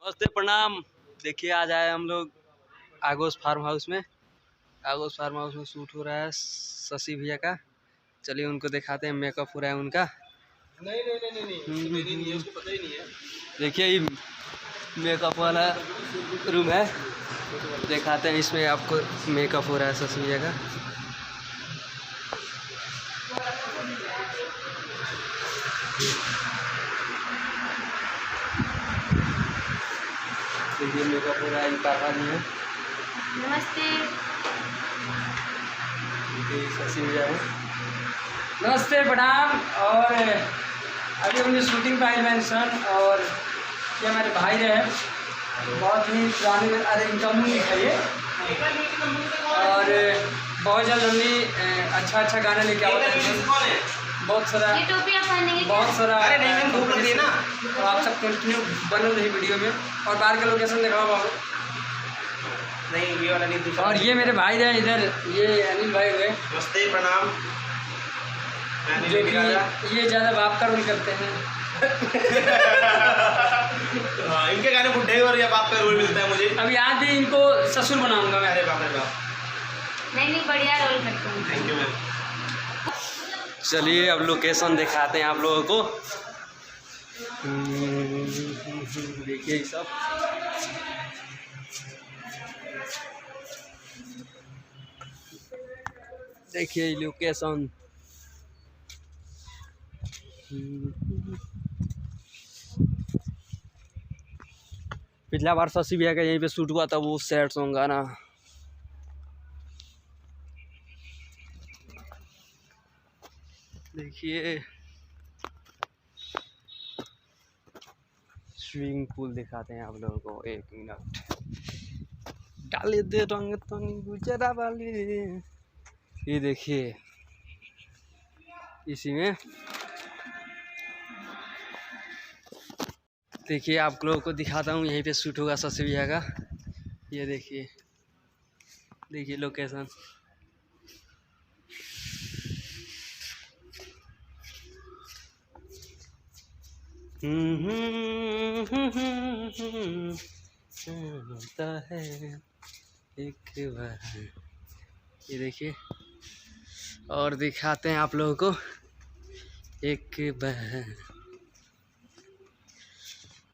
नमस्ते प्रणाम। देखिए आज आए हम लोग आगोश फार्म हाउस में। आगोश फार्म हाउस में शूट हो रहा है शशि भैया का। चलिए उनको दिखाते हैं, मेकअप हो रहा है उनका। नहीं उसको पता ही नहीं है। देखिए ये मेकअप वाला रूम है, दिखाते हैं इसमें आपको मेकअप हो रहा है शशि भैया का। देखिए मेकअप हो रहा है, काका जी है। नमस्ते। शशि भैया है। नमस्ते प्रणाम। और अभी हमने शूटिंग का इन्वेंशन और ये हमारे भाई रहे बहुत ही पुराने। अरे इनका मुँह दिखाइए। और बहुत जल्द हमने अच्छा गाना लेके आते हैं। बहुत सारा अरे नहीं भूख लगी ना, तो आप सब कंटिन्यू बनल रही वीडियो में। और बाहर का लोकेशन दिखाओ बाबू। नहीं ये वाला नहीं, दूसरा। और ये मेरे भाई रहे इधर, ये अनिल भाई हुए। नमस्ते प्रणाम। जो कि ये ज़्यादा बाप का रोल करते हैं। इनके गाने बुढ़े और या बाप का रोल मिलता है मुझे। अभी आज भी इनको ससुर बनाऊंगा मैं। अरे बाप रे बाप। नहीं बढ़िया रोल करते हैं। Thank you ma'am. चलिए अब लोकेशन दिखाते हैं आप लोगों को। देखिए ये सब देखिए लोकेशन। पिछला बार शशि भैया का यहीं पे शूट हुआ था, वो सैड सॉन्ग गाना। देखिए स्विमिंग पूल दिखाते हैं आप लोगों को। 1 मिनट। डाले दे रंग तनी गुजरा वाली। ये देखिए इसी में देखिए आप लोगों को दिखाता हूँ, यहीं पे शूट होगा शशि भैया का। ये देखिए देखिए लोकेशन। होता है एक बार। ये देखिए और दिखाते हैं आप लोगों को एक बार।